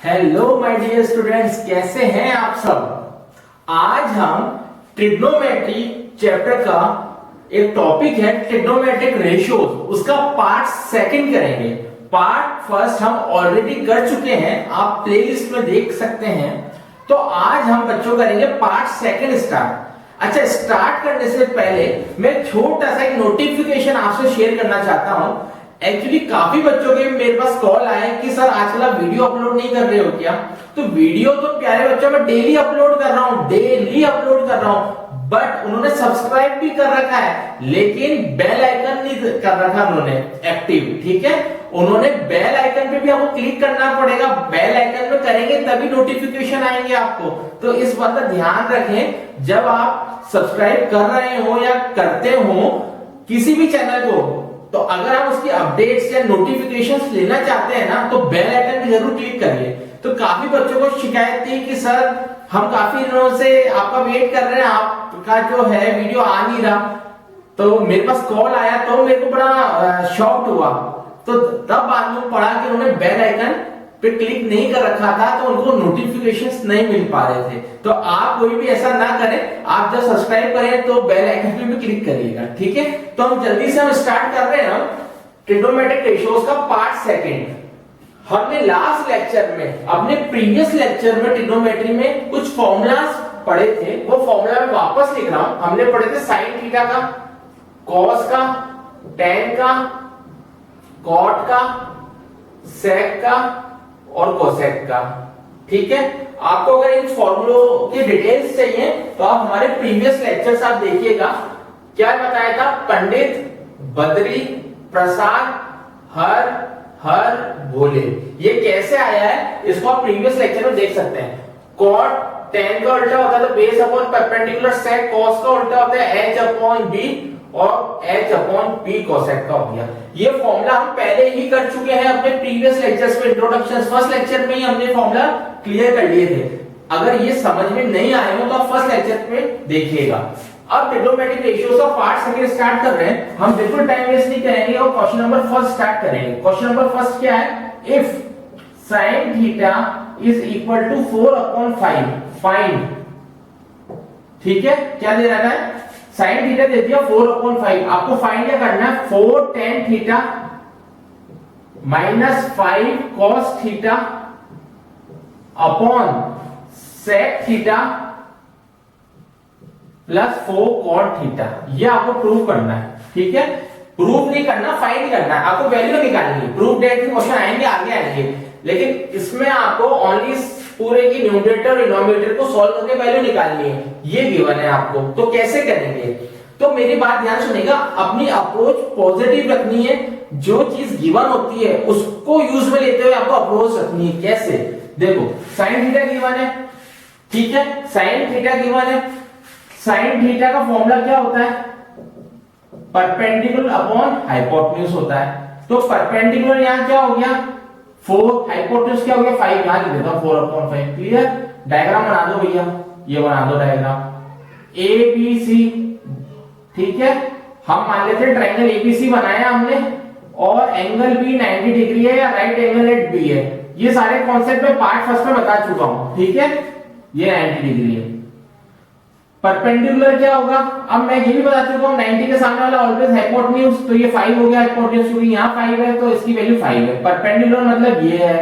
Hello my dear students, कैसे हैं आप सब। आज हम ट्रिग्नोमेट्री चैप्टर का एक टॉपिक है ट्रिग्नोमेट्रिक रेशियोज, उसका पार्ट सेकंड करेंगे। पार्ट फर्स्ट हम ऑलरेडी कर चुके हैं, आप प्लेलिस्ट में देख सकते हैं। तो आज हम बच्चों करेंगे पार्ट सेकंड स्टार्ट। अच्छा, स्टार्ट करने से पहले मैं छोटा सा एक नोटिफिकेशन आपसे शेयर करना चाहता हूं। एक्चुअली काफी बच्चों के मेरे पास कॉल आए कि सर आजकल आप वीडियो अपलोड नहीं कर रहे हो क्या। तो वीडियो तो प्यारे बच्चों मैं डेली अपलोड कर रहा हूं, डेली अपलोड कर रहा हूं, बट उन्होंने सब्सक्राइब भी कर रखा है लेकिन बेल आइकन नहीं कर रखा उन्होंने एक्टिव। ठीक है, उन्होंने बेल आइकन पे भी आपको क्लिक करना पड़ेगा, बेल आइकन पे करेंगे तभी नोटिफिकेशन आएंगे आपको। तो इस बात का ध्यान रखें, जब आप सब्सक्राइब कर रहे हो या करते हो किसी भी चैनल को, तो अगर आप उसकी अपडेट्स या नोटिफिकेशंस लेना चाहते हैं ना, तो बेल आइकन पे जरूर क्लिक करिए। तो काफी बच्चों को शिकायत थी कि सर हम काफी दिनों से आपका वेट कर रहे हैं, आपका जो है वीडियो आ नहीं रहा। तो मेरे पास कॉल आया तो मेरे को बड़ा शॉक्ड हुआ। तो तब मालूम पड़ा कि उन्होंने बेल आइकन पे क्लिक नहीं कर रखा था, तो उनको नोटिफिकेशंस नहीं मिल पा रहे थे। तो आप कोई भी ऐसा ना करें, आप जब सब्सक्राइब करें तो बेल आइकन पे भी क्लिक करिएगा। ठीक है, तो हम जल्दी से हम स्टार्ट कर रहे हैं ट्रिग्नोमेट्रिक रेशियोज का पार्ट सेकंड। हमने लास्ट लेक्चर में, अपने प्रीवियस लेक्चर में ट्रिग्नोमेट्री में कुछ फॉर्मूलाज पढ़े थे, वो फॉर्मूला मैं वापस लिख रहा हूं। हमने पढ़े थे साइन थीटा का, कॉस का, टेन का, कॉट का, सेक का और कोसेक का। ठीक है, आपको अगर इन फॉर्मूलों की डिटेल्स चाहिए तो आप हमारे प्रीवियस लेक्चर्स आप देखिएगा। क्या बताया था, पंडित, बद्री, प्रसाद, हर भोले, ये कैसे आया है इसको आप प्रीवियस लेक्चर में देख सकते हैं। कॉट टेन का उल्टा होता है तो बेस अपॉन परपेंडिकुलर सेक, कॉस का उल्टा होता है एच अपॉन बी और एच अपॉन पी कोसेक का हो गया। ये फॉर्मूला हम पहले ही कर चुके हैं अपने प्रीवियस लेक्चर्स में, इंट्रोडक्शन फर्स्ट लेक्चर में ही हमने फॉर्मूला क्लियर कर लिए थे। अगर ये समझ में नहीं आए हो तो आप फर्स्ट लेक्चर में देखिएगा। अब ट्रिग्नोमेट्रिक रेशियोज का पार्ट सेकंड स्टार्ट कर रहे हैं। हम बिल्कुल टाइम वेस्ट नहीं करेंगे और क्वेश्चन नंबर फर्स्ट स्टार्ट करेंगे। क्वेश्चन नंबर फर्स्ट क्या है, if sin theta is equal to 4/5 find. ठीक है, क्या दे रखा है, साइन थीटा दे दिया 4/5, आपको फाइंड क्या करना है, 4 tan theta minus 5 cos theta upon sec theta plus 4 cot theta. ये आपको प्रूव करना है। ठीक है, प्रूव नहीं करना, फाइंड करना है, आपको वैल्यू निकालनी है। प्रूफ डेट के क्वेश्चन आएंगे, आगे आएंगे, लेकिन इसमें आपको ओनली पूरे की न्यूमरेटर और डिनोमिनेटर को सॉल्व करके वैल्यू निकालनी है। ये गिवन है आपको, तो कैसे करेंगे, तो मेरी बात ध्यान सुनिएगा। अपनी अप्रोच पॉजिटिव रखनी है, जो चीज गिवन होती है उसको यूज में लेते हुए आपको अप्रोच रखनी है। कैसे, देखो साइन थीटा गिवन है, ठीक है, साइन थीटा गिवन है। साइन थीटा का फॉर्मूला क्या होता है, परपेंडिकुलर अपॉन हाइपोटेन्यूज होता है। तो परपेंडिकुलर यहां क्या हो गया 4, हाइपोटेन्यूज क्या हो गया 5, यहां लिख देता हूं 4/5। क्लियर, डायग्राम बना दो भैया, ये बना दो डायग्राम ए बी सी। ठीक है, हम मान लेते हैं ट्रायंगल एबीसी बनाया हमने और एंगल बी 90 डिग्री है या राइट एंगल एट बी है। ये सारे कॉन्सेप्ट में पार्ट फर्स्ट में बता चुका हूं। ठीक है, ये 90 डिग्री है। परपेंडिकुलर क्या होगा, अब मैं ये भी बता चुका हूं 90 के सामने वाला ऑलवेज हाइपोटेन्यूज, तो ये 5 हो गया हाइपोटेन्यूज, क्योंकि यहां 5 है तो इसकी वैल्यू 5 है। परपेंडिकुलर मतलब ये है।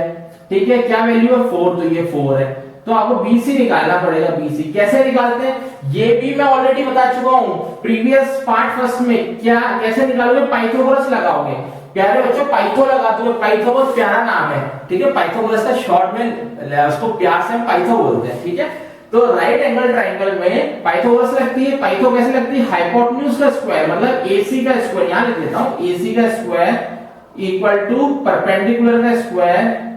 ठीक है, क्या वैल्यू है 4, तो ये 4 है। तो आपको BC निकालना पड़ेगा। BC कैसे निकालते हैं, ये भी मैं ऑलरेडी बता चुका हूं प्रीवियस पार्ट फर्स्ट में। क्या कैसे निकालोगे, पाइथागोरस लगाओगे। प्यारे बच्चों पाइथो लगाते हो, पाइथो बहुत प्यारा नाम है। ठीक है, पाइथागोरस का शॉर्ट में उसको प्यार से हम पाइथो बोलते हैं। ठीक है, तो राइट एंगल ट्रायंगल में पाइथागोरस लगती है। पाइथो कैसे लगती है, हाइपोटेन्यूज का स्क्वायर मतलब AC का स्क्वायर, यहां लिख देता हूं AC का स्क्वायर इक्वल टू परपेंडिकुलर का स्क्वायर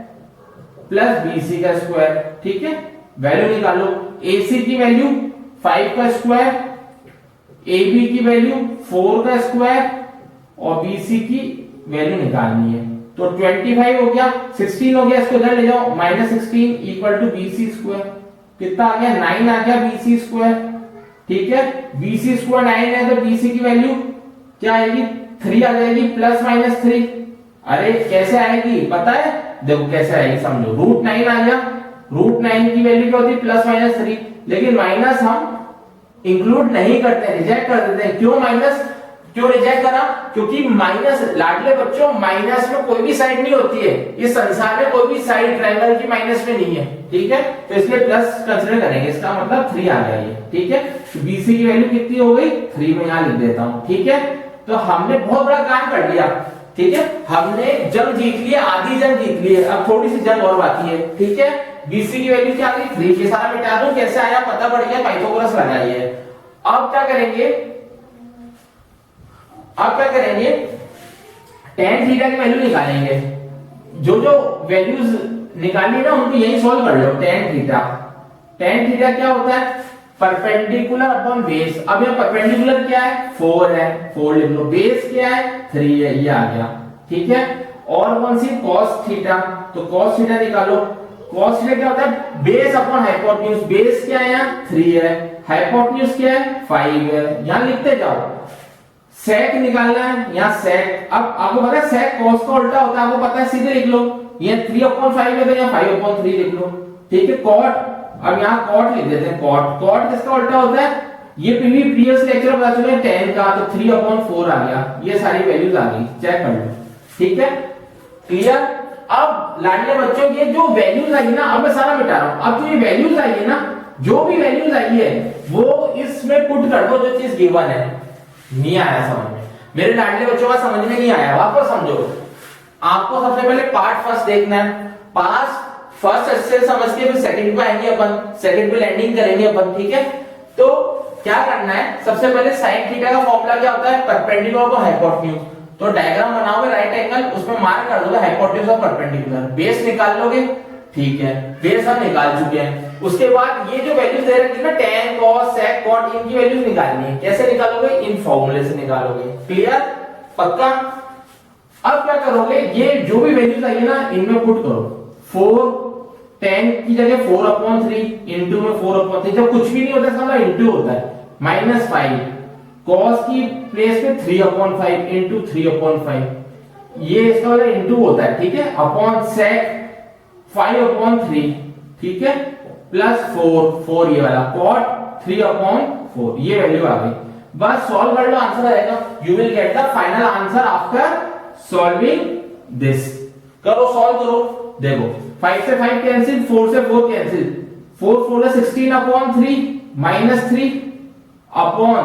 प्लस BC का स्क्वायर। ठीक है, वैल्यू निकालो। AC की वैल्यू 5 का स्क्वायर, AB की वैल्यू 4 का स्क्वायर और BC की वैल्यू निकालनी है। तो 25 हो गया, 16 हो गया, इसको इधर ले जाओ, -16 इक्वल टू BC स्क्वायर। कितना आ गया, 9 आ गया BC स्क्वायर। ठीक है, BC स्क्वायर 9 है तो BC की वैल्यू क्या आएगी, 3 आ जाएगी, प्लस माइनस 3 अरे कैसे आएगी पता है, देखो कैसे आएगी समझो। √9 आ गया, √9 की वैल्यू क्या होती है +-3, लेकिन माइनस हम इंक्लूड नहीं करते, रिजेक्ट कर देते हैं। क्यों माइनस, क्यों रिजेक्ट करा, क्योंकि माइनस, लाडले बच्चों माइनस में कोई भी साइड नहीं होती है, इस संसार में कोई भी साइड ट्रायंगल की माइनस में नहीं है, ठीक है। तो इसलिए प्लस कंसीडर करेंगे, इसका मतलब 3 आ गया ये, ठीक है। तो बीसी की वैल्यू कितनी हो गई 3, में यहां लिख देता हूं, ठीक है। तो हमने बहुत बड़ा काम कर लिया, ठीक है। हमने जंग जीत ली, आधी जंग जीत ली है, अब थोड़ी सी जंग और बाकी है, ठीक है। बीसी की वैल्यू क्या आ गई 3, ये सारा मिटा दूं, कैसे आया पता पड़ गया, पाइथागोरस लगाइए। अब क्या करेंगे, अब क्या करेंगे, tan थीटा की वैल्यू निकालेंगे। जो जो वैल्यूज निकाली ना उनको यही सॉल्व कर लो। tan थीटा क्या होता है, परपेंडिकुलर अपॉन बेस। अब यह परपेंडिकुलर क्या है 4 है, 4 लिख लो। बेस क्या है 3 है, ये आ गया, ठीक है। और कौन सी cos थीटा, तो cos थीटा निकालो। cos थीटा क्या होता है बेस अपॉन हाइपोटेन्यूज। बेस क्या है यहाँ 3 है, हाइपोटेन्यूज क्या है 5 है, यहां लिखते जाओ। सेक निकालना है, यहाँ सेक, अब आपको पता है सेक cos का उल्टा होता है, आपको पता है, सीधे लिख लो। ये 3/5 है तो यहाँ 5/3 लिख लो, ठीक है। cot, अब यहाँ cot लिख देते हैं, cot किसका उल्टा होता है, ये प्रीवियस लेक्चर बता चुके हैं tan का, तो 3/4 आ गया। ये सारी वैल्यूज आ गई, चेक कर लो, ठीक है, क्लियर। अब लाडले बच्चों ये जो वैल्यूज आई ना, अब मैं सारा मिटा रहा हूं। अब जो ये वैल्यूज आई है ना, जो भी वैल्यूज आई है वो इसमें पुट कर दो, जो चीज गिवन है। नहीं आया समझ में, मेरे लाडले बच्चों का समझ में नहीं आया, वापस समझो। आपको सबसे पहले पार्ट फर्स्ट देखना है, पास फर्स्ट अच्छे से समझ के फिर सेकंड पे आएंगे अपन, सेकंड पे लैंडिंग करेंगे अपन, ठीक है। तो क्या करना है, सबसे पहले sin थीटा का फॉर्मूला क्या होता है, परपेंडिकुलर को हाइपोटेन्यूज। तो डायग्राम बनाओगे राइट एंगल, उसमें मार्क कर दोगे हाइपोटेन्यूज और परपेंडिकुलर। बेस निकाल लोगे, ठीक है, बेस हम निकाल चुके हैं। उसके बाद ये जो वैल्यूज दे रखी है ना tan cos sec cot, इनकी वैल्यूज निकालनी है। कैसे निकालोगे, इन फॉर्मूले से निकालोगे, क्लियर, पक्का। अब क्या करोगे, ये जो भी वैल्यूज आई है ना इनमें पुट करो। 4 tan की जगह 4/3 इंटू में 4/3, जब कुछ भी नहीं होता इसका मतलब इंटू होता है, -5 cos की प्लेस पे 3/5 इंटू 3/5, ये इसका मतलब इंटू होता है, ठीक है, अपॉन sec 5/3, ठीक है, +4 ये वाला cot 3/4, ये वैल्यू आ गई। बस सॉल्व कर लो, आंसर आएगा। You will get the final answer after solving this. करो, सॉल्व करो, देखो 5 से 5 कैंसिल, 4 से 4 कैंसिल, 4 4 16/3 -3 अपॉन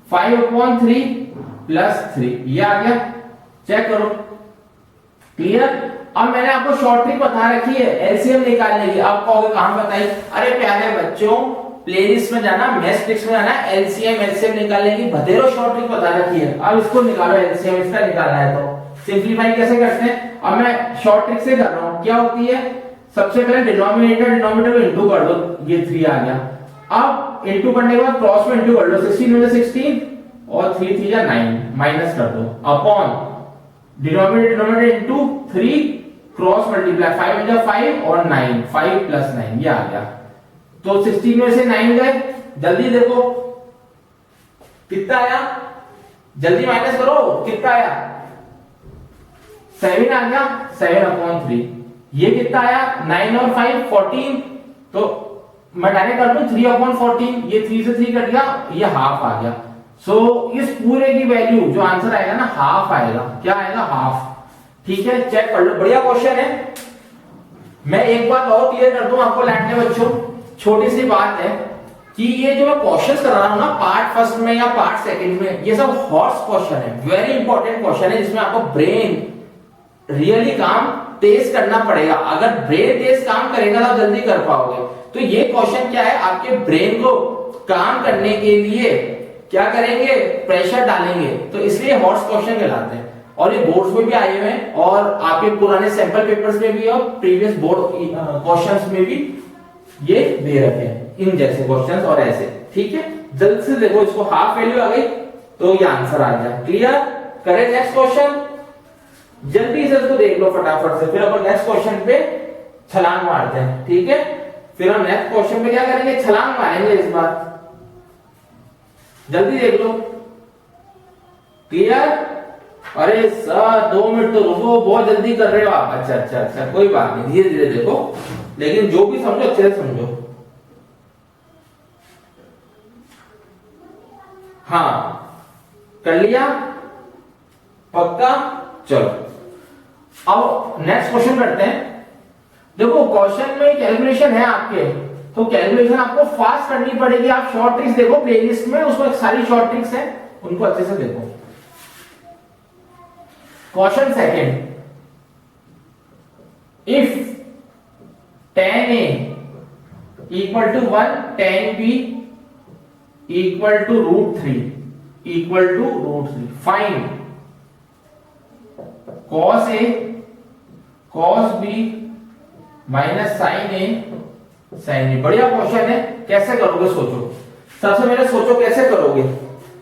5/3 +3, ये आ गया, चेक करो, क्लियर। अब मैंने आपको शॉर्ट ट्रिक बता रखी है एलसीएम निकालने की। आप कहोगे कहां बताई, अरे प्यारे बच्चों प्लेलिस्ट में जाना, मैथ्स ट्रिक्स में जाना, एलसीएम निकालने की भदेरो शॉर्ट ट्रिक बता रखी है। अब इसको निकालो, एलसीएम इसका निकालना है तो सिंपलीफाई कैसे करते हैं। अब मैं शॉर्ट ट्रिक से कर रहा हूं, क्या होती है, सबसे पहले डिनोमिनेटर को इंटू कर दो, ये 3 आ गया। अब इंटू करने के बाद क्रॉस में इंटू कर लो, 16 में 16 और 3 3 या 9 माइनस कर दो, upon denominator into 3 cross multiply 5 में 5 और 9, 5 + 9, ये आ गया। तो 16 में से 9 गए, जल्दी देखो कितना आया, जल्दी माइनस करो, कितना आया 7 आ गया, 7/3। ये कितना आया 9 और 5 14, तो मैं डायरेक्ट कर दूं 3/14, ये 3 से 3 कट गया, ये हाफ आ गया। सो इस पूरे की वैल्यू जो आंसर आएगा ना हाफ आएगा, क्या आएगा हाफ, ठीक है, चेक कर लो, बढ़िया क्वेश्चन है। मैं एक बात और क्लियर कर दूं आपको लाडले बच्चों, छोटी सी बात है कि ये जो मैं क्वेश्चंस कर रहा हूं ना पार्ट फर्स्ट में या पार्ट सेकंड में, ये सब हॉर्स क्वेश्चन है, वेरी इंपॉर्टेंट क्वेश्चन है, जिसमें आपको ब्रेन रियली काम तेज करना पड़ेगा। अगर ब्रेन तेज काम करेगा तो जल्दी कर पाओगे। तो ये क्वेश्चन क्या है, आपके ब्रेन को काम करने के लिए क्या करेंगे, प्रेशर डालेंगे, तो इसलिए हॉर्स क्वेश्चन कहलाते हैं। और ये बोर्ड्स में भी आए हुए हैं और आपके पुराने सैंपल पेपर्स में भी और प्रीवियस बोर्ड क्वेश्चंस में भी ये दे रखे हैं, इन जैसे क्वेश्चंस और ऐसे, ठीक है। जल्द से देखो, इसको हाफ वैल्यू आ गई तो ये आंसर आ गया, क्लियर। करें नेक्स्ट क्वेश्चन, जल्दी से इसको देख लो फटाफट से, फिर अपन नेक्स्ट क्वेश्चन पे छलांग मारते हैं, ठीक है। फिर हम नेक्स्ट क्वेश्चन पे क्या करेंगे, छलांग मारेंगे इस बार, जल्दी देख लो, क्लियर। अरे सर 2 मिनट तो रुको, बहुत जल्दी कर रहे हो आप। अच्छा अच्छा अच्छा, कोई बात नहीं, धीरे धीरे देखो, लेकिन जो भी समझो अच्छे से समझो। हाँ कर लिया, पक्का। चलो अब नेक्स्ट क्वेश्चन करते हैं। देखो क्वेश्चन में कैलकुलेशन है आपके, तो कैलकुलेशन आपको फास्ट करनी पड़ेगी। आप शॉर्ट ट्रिक्स देखो प्लेलिस्ट में, उसमें सारी शॉर्ट ट्रिक्स है, उनको अच्छे से देखो। Question second, if tan A equal to 1, tan B equal to √3 equal to √3, find cos A cos B minus sin A sin B। बढ़िया क्वेश्चन है, कैसे करोगे सोचो। सबसे पहले सोचो कैसे करोगे,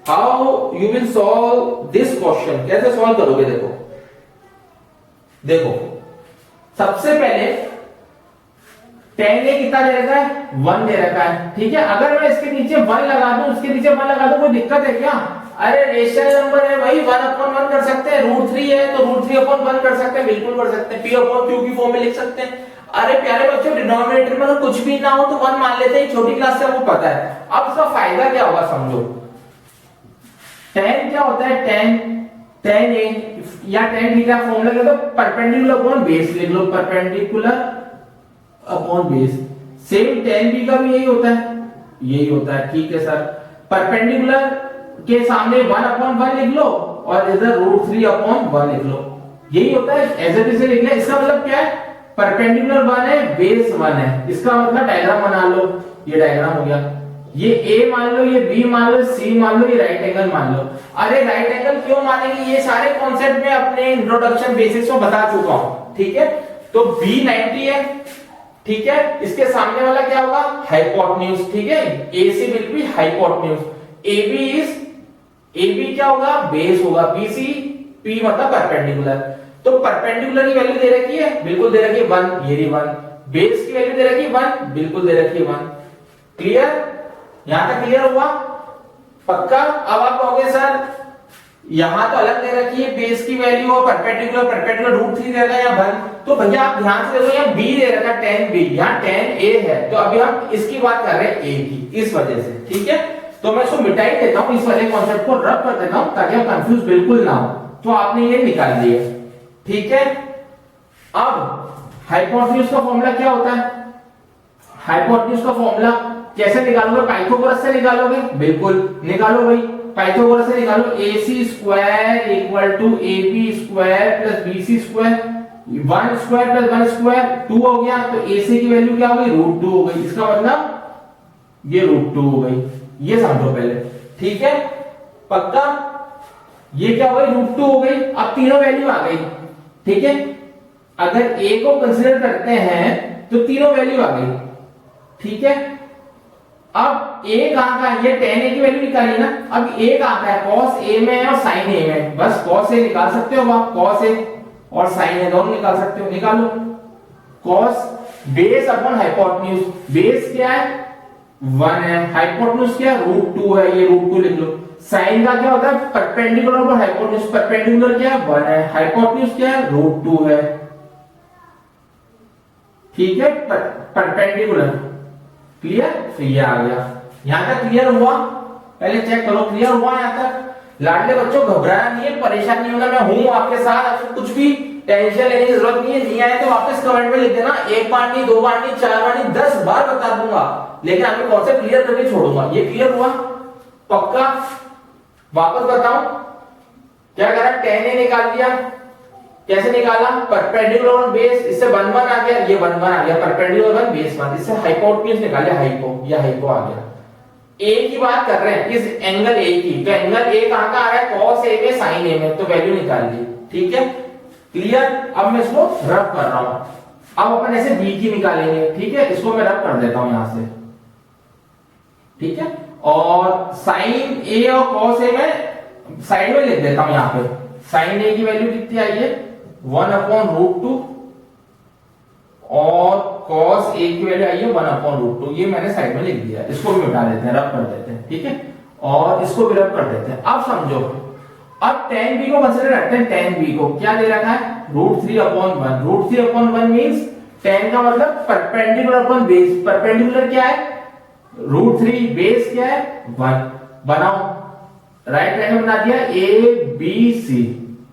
how you will solve this question, कैसे सॉल्व करोगे। देखो देखो सबसे पहले tan A कितना दे रखा है, 1 दे रखा है, ठीक है। अगर मैं इसके नीचे 1 लगा दूं, उसके नीचे 1 लगा दूं, कोई दिक्कत है क्या? अरे रेशनल नंबर है भाई, 1/1 कर सकते हैं। √3 है तो √3/1 कर सकते हैं, बिल्कुल कर सकते हैं। p/q की फॉर्म में लिख सकते हैं। अरे प्यारे बच्चों, डिनोमिनेटर में अगर कुछ भी ना हो तो 1 मान लेते हैं, छोटी क्लास से आपको पता है। अब इसका फायदा क्या होगा समझो। tan क्या होता है, tan A या tan B का फॉर्मूला क्या, तो परपेंडिकुलर अपॉन बेस लिख लो, perpendicular upon base. Same tan B का भी यही होता है, यही होता है, ठीक है सर। परपेंडिकुलर के सामने 1/1 लिख लो और इधर √3/1 लिख लो, यही होता है। ऐसे भी से लिख ले। इसका मतलब क्या है, परपेंडिकुलर 1 है, बेस 1 है। इसका मतलब डायग्राम बना लो, ये डायग्राम हो गया। ये A मान लो, ये B मान लो, C मान लो, ये राइट एंगल मान लो। अरे राइट एंगल क्यों मानेंगे, ये सारे कॉन्सेप्ट में अपने इंट्रोडक्शन बेसिक्स में बता चुका हूं, ठीक है। तो B 90 है, ठीक है। इसके सामने वाला क्या होगा, हाइपोटेन्यूज, ठीक है। AC will be hypotenuse, AB क्या होगा, बेस होगा, BC P मतलब परपेंडिकुलर। तो परपेंडिकुलर की वैल्यू दे रखी है, बिल्कुल दे रखी है 1, ये रही 1। बेस की वैल्यू दे रखी है 1, बिल्कुल दे रखी है 1। क्लियर, यहां तक क्लियर हुआ, पक्का। अब आप कहोगे सर यहां तो अलग दे रखी है बेस की वैल्यू और परपेंडिकुलर √3 दे रखा है या 1, तो भैया आप ध्यान से देखो, यहाँ B दे रखा है tan B, यहाँ tan A है। तो अभी हम इसकी बात कर रहे हैं A की, इस वजह से, ठीक है। तो मैं इसको मिटा ही देता हूं, इस वाले कॉन्सेप्ट को रब कर देता हूं ताकि आप कंफ्यूज बिल्कुल ना हो। तो आपने ये निकाल लिया, ठीक है। अब हाइपोटेन्यूज का फॉर्मूला क्या होता है, हाइपोटेन्यूज का फॉर्मूला कैसे निकालोगे, पाइथागोरस से निकालोगे, बिल्कुल निकालो भाई, पाइथागोरस से निकालो। AC² equal to AB² plus BC² 1² plus 1² 2 हो गया। तो AC की वैल्यू क्या हो गई, √2 हो गई। इसका मतलब ये √2 हो गई, ये समझो पहले, ठीक है, पक्का। ये क्या हो गई, √2 हो गई। अब तीनों वैल्यू आ गई, ठीक है। अगर A को कंसीडर करते हैं तो तीनों वैल्यू आ गई, ठीक है। अब A कहां का है, ये tan A की वैल्यू निकाली ना। अब A कहां का है, cos A में है और sin A में है। बस cos A निकाल सकते हो आप, cos A और sin A दोनों निकाल सकते हो, निकालो। cos base upon hypotenuse, base क्या है 1 है, हाइपोटेन्यूज क्या है √2 है, ये √2 लिख लो। sin का क्या होता है, परपेंडिकुलर और हाइपोटेन्यूज, परपेंडिकुलर क्या है 1 है, हाइपोटेन्यूज क्या है √2 है, ठीक है। Perpendicular, clear. तो ये आ गया, यहां तक क्लियर हुआ, पहले चेक करो क्लियर हुआ यहां तक। लाडले बच्चों घबराना नहीं है, परेशान नहीं होना, मैं हूं आपके साथ, आपको कुछ भी टेंशन लेने की जरूरत नहीं है। नहीं आए तो वापस कमेंट में लिख देना, 1 बार नहीं, 2 बार नहीं, 4 बार नहीं, 10 बार बता दूंगा, लेकिन आपके कॉन्सेप्ट क्लियर करके छोड़ूंगा। ये क्लियर हुआ, पक्का। वापस बताऊं क्या करा, tan A निकाल दिया, कैसे निकाला, परपेंडिकुलर और बेस, इससे 1 1 आ गया, ये 1 1 आ गया, परपेंडिकुलर 1 बेस 1, इससे हाइपोटेन्यूज निकाले, हाइपो, ये हाइपो आ गया। A की बात कर रहे हैं, इस एंगल A की, तो एंगल A कहां का आ रहा है, cos A में sin A में, तो वैल्यू निकाल ली, ठीक है, क्लियर। अब मैं इसको रब कर रहा हूं, अब अपन ऐसे B की निकालेंगे, ठीक है। इसको मैं रब कर देता हूं यहां से, ठीक है। और sin A और cos A में साइड में लिख देता हूं, यहां पे sin A की वैल्यू कितनी आई है 1/√2 और cos A की वैल्यू आई है 1/√2, ये मैंने साइड में लिख दिया। इसको भी मिटा देते हैं, रब कर देते हैं, ठीक है। और इसको भी रब कर देते हैं। अब समझो, अब tan b को कंसीडर करते हैं। tan b को क्या दे रखा है, √3/1। √3/1 मींस tan का मतलब परपेंडिकुलर अपॉन बेस। परपेंडिकुलर क्या है, √3, बेस क्या है 1। बनाओ, राइट ट्रायंगल बना दिया ABC,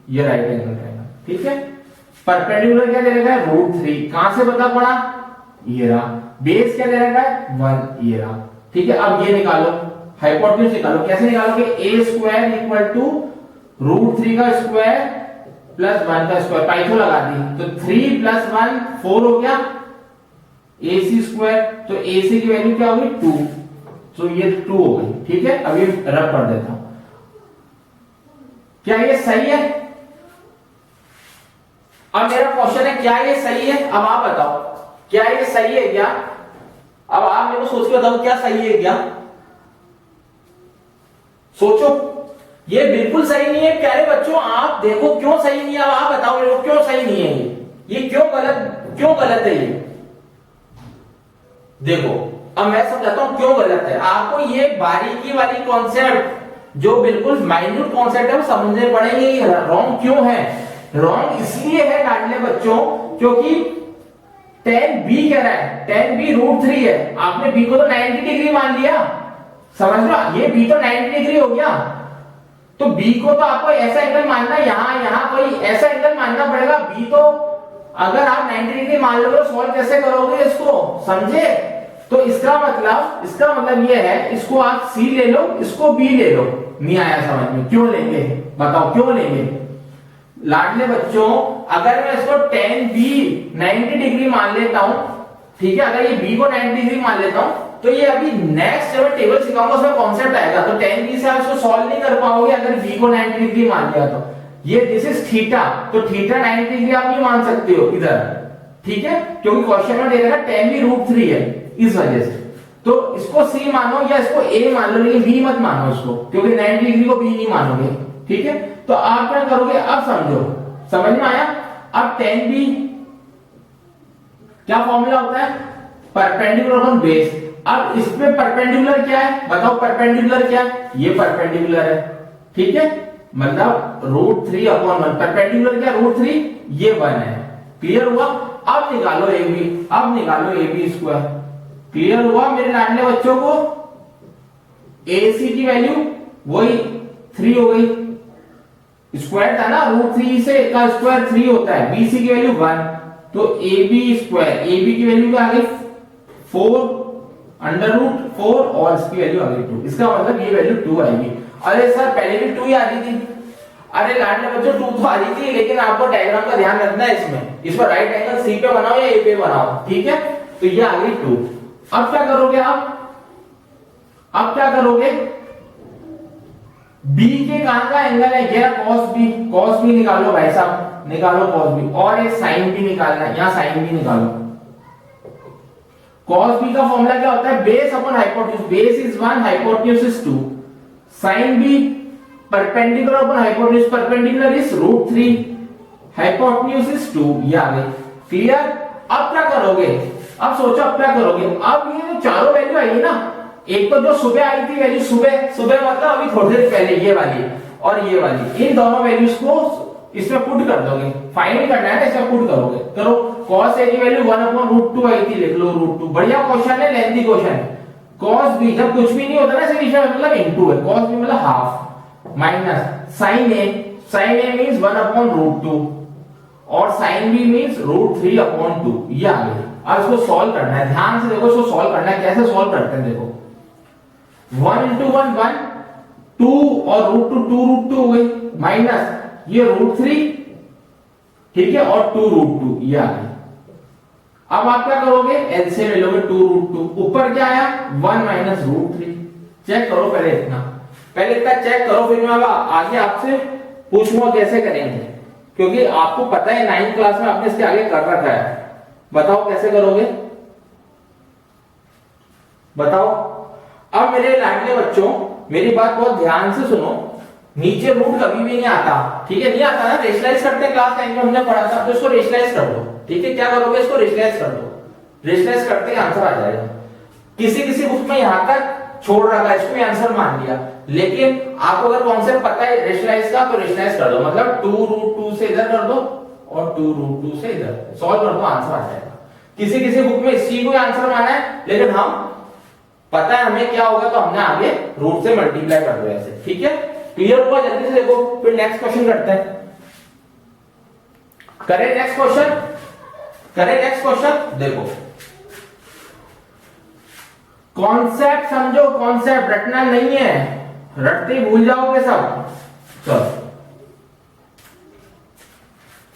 ये राइट एंगल ट्रायंगल, ठीक है। परपेंडिकुलर क्या दे रखा है, √3, कहां से पता पड़ा, ये रहा। बेस क्या दे रखा है 1, ये रहा, ठीक है। अब ये निकालो, हाइपोटेन्यूज निकालो। कैसे निकालोगे, a² = √3 का स्क्वायर प्लस 1 का स्क्वायर, पाइथो लगा दी तो 3 + 1 4 हो गया, AC²। तो AC की वैल्यू क्या होगी 2, तो ये 2 हो गई, ठीक है। अभी रब कर देता हूं, क्या ये सही है। अब मेरा क्वेश्चन है क्या ये सही है, अब आप बताओ क्या ये सही है क्या। अब आप मेरे को सोच के बताओ क्या सही है क्या, सोचो। ये बिल्कुल सही नहीं है प्यारे बच्चों, आप देखो क्यों सही नहीं है। अब आप बताओ मेरे को क्यों सही नहीं है, ये क्यों गलत है ये, देखो। अब मैं समझाता हूं क्यों गलत है। आपको ये बारीकी वाली कॉन्सेप्ट जो बिल्कुल माइन्यूट कॉन्सेप्ट है वो समझने पड़ेंगे। रॉन्ग क्यों है, रॉन्ग इसलिए है लाडले बच्चों क्योंकि tan b कह रहा है, tan b √3 है। आपने b को तो 90 डिग्री मान लिया, समझ लो, ये b तो 90 डिग्री हो गया। तो b को तो आपको ऐसा एंगल मानना, यहां कोई ऐसा एंगल मानना पड़ेगा। b तो अगर आप 90 डिग्री मान लोगे तो सॉल्व कैसे करोगे इसको, समझे। तो इसका मतलब ये है, इसको आप c ले लो, इसको b ले लो। नहीं आया समझ में, क्यों लेंगे बताओ, क्यों लेंगे लाडले बच्चों। अगर मैं इसको tan b 90 डिग्री मान लेता हूं, ठीक है, अगर ये b को 90 डिग्री मान लेता हूं तो ये अभी नेक्स्ट जब मैं टेबल सिखाऊंगा उसमें कॉन्सेप्ट आएगा। तो tan b से आप इसको सॉल्व नहीं कर पाओगे अगर b को 90 डिग्री मान लिया तो। ये दिस इज थीटा, तो थीटा 90 डिग्री आप नहीं मान सकते हो इधर, ठीक है, क्योंकि क्वेश्चन में दे रखा tan b √3 है, इस वजह से। तो इसको c मानो या इसको a मान लो, लेकिन b मत मानो इसको, क्योंकि 90 डिग्री को b नहीं मानोगे, ठीक है। तो आप क्या करोगे, अब समझो, समझ में आया। अब tan b क्या फॉर्मूला होता है, परपेंडिकुलर अपॉन बेस। अब इसमें परपेंडिकुलर क्या है बताओ, परपेंडिकुलर क्या है, ये परपेंडिकुलर है, ठीक है, मतलब √3/1। परपेंडिकुलर क्या, √3, ये 1 है, क्लियर हुआ। अब निकालो AB², क्लियर हुआ मेरे लाडले बच्चों को। AC की वैल्यू वही 3 हो गई, स्क्वायर था ना, √3 से का स्क्वायर 3 होता है। BC की वैल्यू 1, तो AB² की वैल्यू क्या आ गई 4√4 और इसकी वैल्यू आ गई 2। इसका मतलब ये वैल्यू 2 आएगी। अरे सर पहले भी 2 ही आ रही थी, अरे लाडले बच्चों 2 तो आ रही थी, लेकिन आपको डायग्राम का ध्यान रखना है इसमें राइट एंगल C पे बनाओ या A पे बनाओ, ठीक है। तो ये आ गई 2। अब क्या करोगे अब क्या करोगे, B के कहां का एंगल है, ये cos B निकालो भाई साहब, निकालो cos B, और एक sin B निकालना है, यहां sin B निकालो। cos B का फॉर्मूला क्या होता है, base upon hypotenuse, base is 1, hypotenuse is 2। sin B perpendicular upon hypotenuse, perpendicular is √3, hypotenuse is 2, ये आ गई, क्लियर। अब क्या करोगे, अब सोचो अब क्या करोगे। अब ये जो चारों वैल्यू आई है ना, एक तो जो सुबह आई थी वैल्यू, सुबह मतलब अभी थोड़ी देर पहले, ये वाली और ये वाली, इन दोनों वैल्यूज को इसमें पुट कर दोगे, फाइंड करना है ना, इसमें पुट करोगे। करो, cos A की वैल्यू 1/√2 आई थी, लिख लो √2। बढ़िया क्वेश्चन है, लेंथी क्वेश्चन है। cos B जब कुछ भी नहीं होता ना सिर्फ मतलब इनटू है, cos B मतलब half, minus sin A means 1/√2 और sin B मींस √3/2, ये आ गई। अब इसको सॉल्व करना है, ध्यान से देखो, इसको सॉल्व करना है। कैसे सॉल्व करते हैं देखो, 1 × 1 1, 2 और √2 हो गई, माइनस ये √3, ठीक है, और 2√2, ये आ गई। अब आप क्या करोगे, एलसीएम ले लोगे, 2√2, ऊपर क्या आया 1 - √3। चेक करो पहले इतना चेक करो, फिर मैं आगे आपसे पूछूंगा कैसे करेंगे, क्योंकि आपको पता है 9th क्लास में आपने इसके आगे कर रखा है। बताओ कैसे करोगे, बताओ। अब मेरे लाडले बच्चों मेरी बात बहुत ध्यान से सुनो, नीचे रूट कभी भी नहीं आता, ठीक है, नहीं आता ना, रेशनलाइज करते हैं क्लास 9 में हमने पढ़ा था, तो इसको रेशनलाइज कर दो, ठीक है। क्या करोगे, इसको रेशनलाइज कर दो, रेशनलाइज करते ही आंसर आ जाएगा। किसी बुक में यहां तक छोड़ रखा है, इसको भी आंसर मान लिया। लेकिन आपको अगर कॉन्सेप्ट पता है रेशनलाइज का तो रेशनलाइज कर दो, मतलब 2√2 से इधर कर दो और 2√2 से इधर सॉल्व कर दो, आंसर आ जाएगा। किसी किसी बुक में इसी को आंसर माना है, लेकिन हम पता है हमें क्या होगा तो हमने आगे रूट से मल्टीप्लाई कर दो ऐसे, ठीक है। क्लियर हुआ? जल्दी से देखो, फिर नेक्स्ट क्वेश्चन करते हैं। करें नेक्स्ट क्वेश्चन, करें नेक्स्ट क्वेश्चन। देखो कॉन्सेप्ट समझो, कॉन्सेप्ट रटना नहीं है, रटते ही भूल जाओगे सब। चलो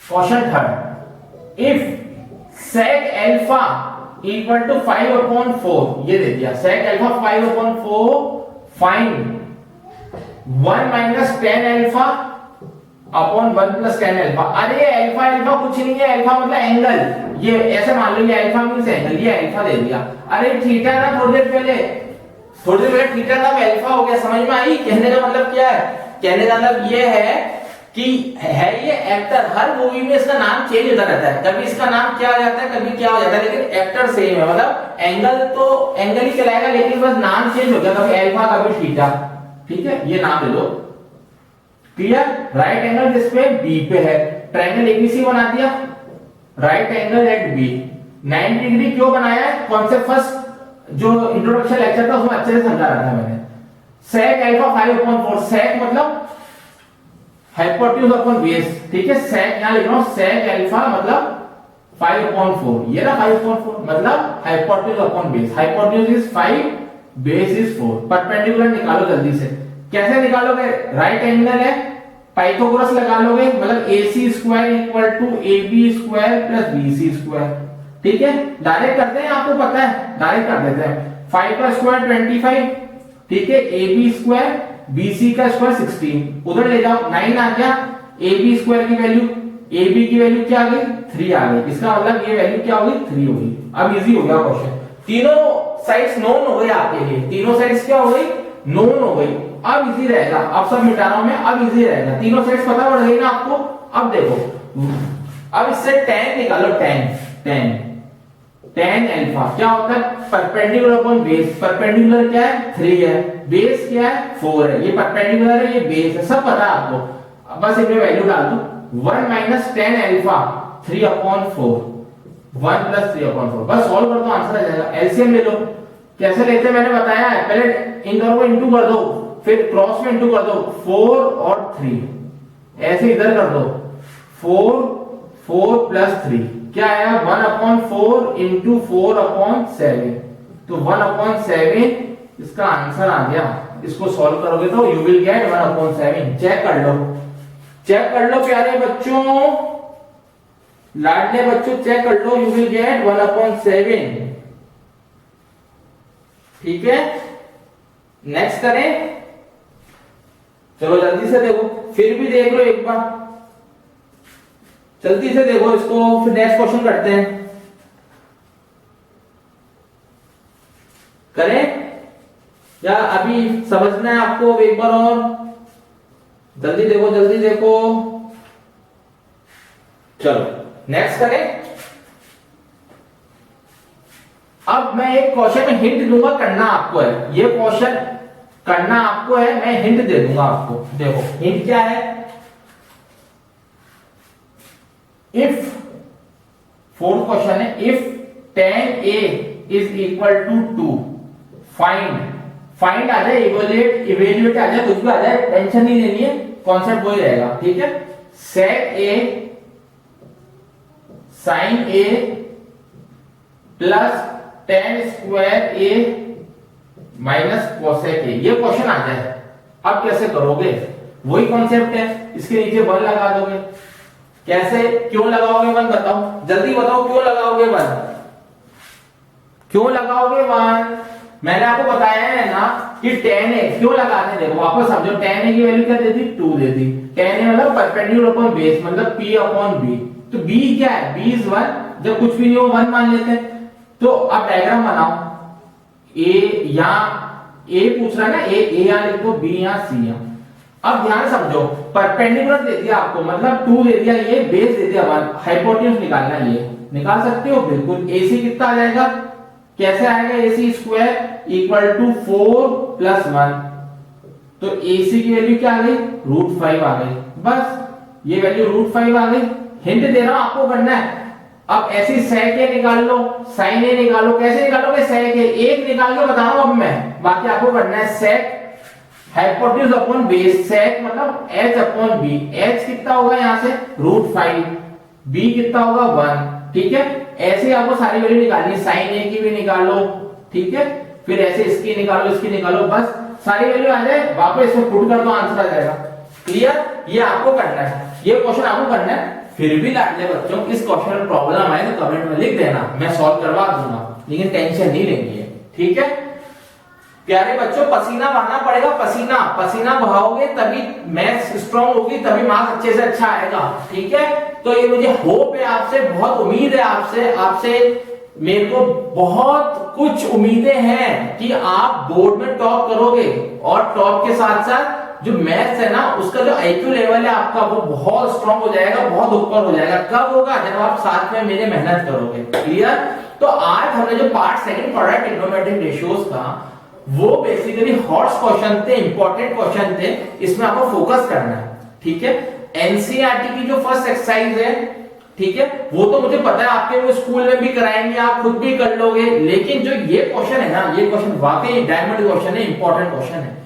question third, if sec alpha equal to 5/4, ये दे दिया sec alpha 5/4, find 1 minus 10 alpha upon 1 plus 10 alpha. अरे एल्फा एल्फा कुछ नहीं है, एल्फा मतलब एंगल, ये ऐसे मान लो ये एल्फा मींस एंगल, ये एल्फा दे दिया। अरे थीटा था थोड़ी देर पहले थीटा था, एल्फा हो गया। समझ में आई? कहने का मतलब क्या है? कहने का मतलब ये है कि है ये एक्टर, हर मूवी में इसका नाम चेंज होता रहता है, कभी इसका नाम क्या हो जाता है कभी क्या हो जाता है, लेकिन एक्टर सेम है। मतलब एंगल तो एंगल ही चलाएगा, लेकिन बस नाम चेंज हो गया, कभी एल्फा कभी थीटा, ठीक है। ये नाम ले लो, क्लियर। राइट एंगल जिसपे बी पे है, ट्रायंगल एबीसी बना दिया, right angle at B. 90 degree क्यों बनाया है? कॉन्सेप्ट फर्स्ट जो इंट्रोडक्शन लेक्चर था उसमें अच्छे से समझा रहा था मैंने। सेक एल्फा 5/4, सेक मतलब हाइपोटेन्यूज अपॉन बेस, ठीक है। सेक यहां लिख रहा हूं, सेक एल्फा मतलब 5/4, ये ना 5/4 मतलब hypotenuse upon base. Hypotenuse is 5, base is 4। Perpendicular निकालो जल्दी से। कैसे निकालोगे? राइट एंगल है, पाइथागोरस लगा लोगे, मतलब AC square equal to AB square plus BC square, ठीक है। डायरेक्ट करते हैं, आपको पता है, डायरेक्ट कर देते हैं। 5 का स्क्वायर 25, ठीक है। AB स्क्वायर, BC का स्क्वायर 16, उधर ले जाओ 9 आ गया। AB स्क्वायर की वैल्यू, AB की वैल्यू क्या आ गई? 3 आ गई। इसका मतलब ये वैल्यू क्या होगी? 3 होगी। अब इजी हो गया क्वेश्चन, तीनों साइड्स नोन हो गई आपके लिए, तीनों साइड्स क्या हो गई? नोन हो गई। अब इजी रहेगा, अब सब मिटा रहा हूं मैं, अब इजी रहेगा, तीनों साइड्स पता पड़ गई ना आपको। अब देखो, अब इससे tan निकालो, tan अल्फा क्या होता है? Perpendicular upon base. परपेंडिकुलर क्या है? 3 है, बेस क्या है? 4 है। ये परपेंडिकुलर है, ये बेस है, सब पता है आपको। बस इसमें वैल्यू डाल दो, 1 माइनस 10 अल्फा 3/4, 1 प्लस 3/4। बस सॉल्व कर दो, आंसर आ जाएगा। एलसीएम ले लो। कैसे लेते हैं मैंने बताया है, पहले इन दोनों को इंटू कर दो, फिर क्रॉस में इंटू कर दो, 4 और 3 ऐसे इधर कर दो, 4 प्लस 3 क्या आया? 1/4 इंटू 4/7, तो 1/7 इसका आंसर आ गया। इसको सॉल्व करोगे तो यू विल गेट 1/7। चेक कर लो, चेक कर लो प्यारे बच्चों, लाडले बच्चों, चेक कर लो, यू विल गेट 1/7, ठीक है। नेक्स्ट करें, चलो जल्दी से देखो, फिर भी देख लो एक बार, जल्दी से देखो इसको, फिर नेक्स्ट क्वेश्चन करते हैं। करें या अभी समझना है आपको एक बार और? जल्दी देखो, जल्दी देखो। चलो नेक्स्ट करें। अब मैं एक क्वेश्चन में हिंट दूंगा, करना आपको है, ये क्वेश्चन करना आपको है, मैं हिंट दे दूंगा आपको। देखो हिंट क्या है? इफ, फोर्थ क्वेश्चन है, if tan A is equal to 2, find आ जाए, इवेल्युएट आ जाए, कुछ भी आ जाए, टेंशन नहीं लेनी है, कॉन्सेप्ट वही रहेगा, ठीक है। sec A sin A plus tan square A minus cosec A, ये क्वेश्चन आ जाए। अब कैसे करोगे? वही कॉन्सेप्ट है, इसके नीचे 1 लगा दोगे। कैसे, क्यों लगाओगे 1 बताओ, जल्दी बताओ, क्यों लगाओगे 1? क्यों लगाओगे 1? मैंने आपको बताया है ना कि tan A क्यों लगाते हैं। देखो वापस समझो, tan A की वैल्यू क्या दे दी? 2 दे दी। tan A मतलब परपेंडिकुलर अपॉन बेस, मतलब P/B। तो B क्या है? B इज 1, जब कुछ भी नहीं हो 1 मान लेते हैं। तो अब डायग्राम बनाओ, A यहां A पूछ रहा है ना, A यहां लिख दो, B यहां, C यहां। अब ध्यान समझो, परपेंडिकुलर दे दिया आपको, मतलब 2 दे दिया, ये बेस दे दिया 1, हाइपोटेन्यूज निकालना, ये निकाल सकते हो बिल्कुल। AC कितना आ जाएगा? कैसे आएगा, AC square equal to 4 plus 1, तो AC की वैल्यू क्या आ गई, √5 आ गई। बस ये वैल्यू √5 आ गई। हिंट दे रहा हूं आपको करना है। अब ऐसी sec A निकाल लो, sin A निकालो। कैसे निकालोगे sec A, एक निकाल के बता रहा हूं अब मैं, बाकी आपको करना है sec hypotenuse upon base, sec मतलब h अपॉन b। h कितना होगा यहाँ से √5, b कितना होगा 1, ठीक है। ऐसे ही आपको सारी वैल्यू निकालनी है, sin A की भी निकालो, ठीक है, फिर ऐसे इसकी निकालो, इसकी निकालो, बस सारी वैल्यू आ जाए, वापस इसमें पुट कर दो, आंसर आ जाएगा। क्लियर, ये आपको करना है, ये क्वेश्चन आपको करना है। फिर भी लाडले बच्चों इस क्वेश्चन में प्रॉब्लम आए तो कमेंट में लिख देना, मैं सॉल्व करवा दूंगा, लेकिन टेंशन नहीं लेंगे, ठीक है। प्यारे बच्चों, पसीना बहाना पड़ेगा, पसीना पसीना बहाओगे तभी मैथ्स स्ट्रांग होगी, तभी मार्क्स अच्छे से अच्छा आएगा, ठीक है। तो ये मुझे होप है आपसे, बहुत उम्मीद है आपसे मेरे को बहुत कुछ उम्मीदें हैं कि आप बोर्ड में टॉप करोगे, और टॉप के साथ साथ जो मैथ्स है ना उसका जो IQ लेवल है आपका वो बहुत स्ट्रांग हो जाएगा, बहुत ऊपर हो जाएगा। कब होगा, जब आप साथ में मेरे मेहनत करोगे। क्लियर। तो आज हमने जो पार्ट सेकंड पढ़ा ट्रिग्नोमेट्रिक रेशियोज का, वो बेसिकली हॉट्स क्वेश्चन थे, इंपॉर्टेंट क्वेश्चन थे, इसमें आपको फोकस करना है, ठीक है। एनसीईआरटी की जो फर्स्ट एक्सरसाइज है, ठीक है, वो तो मुझे पता है आपके वो स्कूल में भी कराएंगे, आप खुद भी कर लोगे, लेकिन जो ये क्वेश्चन है ना, ये क्वेश्चन वाकई डायमंड क्वेश्चन है, इंपॉर्टेंट क्वेश्चन है।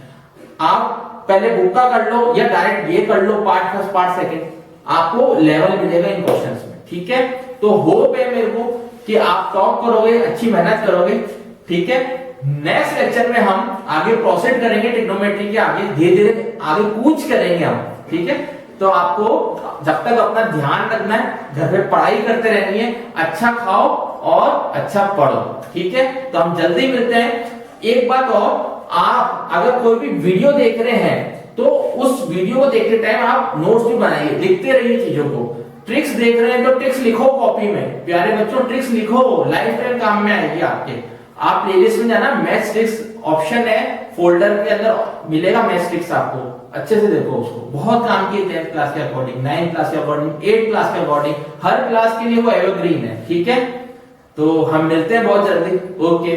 आप पहले बुक का कर लो या डायरेक्ट ये कर लो, पार्ट फर्स्ट पार्ट सेकंड, आपको लेवल मिलेगा इन क्वेश्चंस में, ठीक है। तो होप है मेरे को कि आप टॉप करोगे, अच्छी मेहनत करोगे, ठीक है। नेक्स्ट लेक्चर में हम आगे प्रोसीड करेंगे ट्रिग्नोमेट्री के, आगे धीरे धीरे आगे पूछ करेंगे हम, ठीक है। तो आपको जब तक अपना ध्यान रखना है, घर पे पढ़ाई करते रहनी है, अच्छा खाओ और अच्छा पढ़ो, ठीक है। तो हम जल्दी मिलते हैं। एक बात और, आप अगर कोई भी वीडियो देख रहे हैं तो उस वीडियो को देखते टाइम आप नोट्स भी बनाइए, लिखते रहिए चीजों को। ट्रिक्स देख रहे हैं तो ट्रिक्स लिखो कॉपी में, प्यारे बच्चों ट्रिक्स लिखो, लाइफ टाइम काम में आएगी आपके। आप प्लेलिस्ट में जाना, मैथ्स ट्रिक्स ऑप्शन है, फोल्डर के अंदर मिलेगा मैथ्स ट्रिक्स, आपको अच्छे से देखो उसको, बहुत काम की 10th क्लास के अकॉर्डिंग, 9th क्लास के अकॉर्डिंग, 8th क्लास के अकॉर्डिंग, हर क्लास के लिए वो एवरग्रीन है, ठीक है। तो हम मिलते हैं बहुत जल्दी, ओके।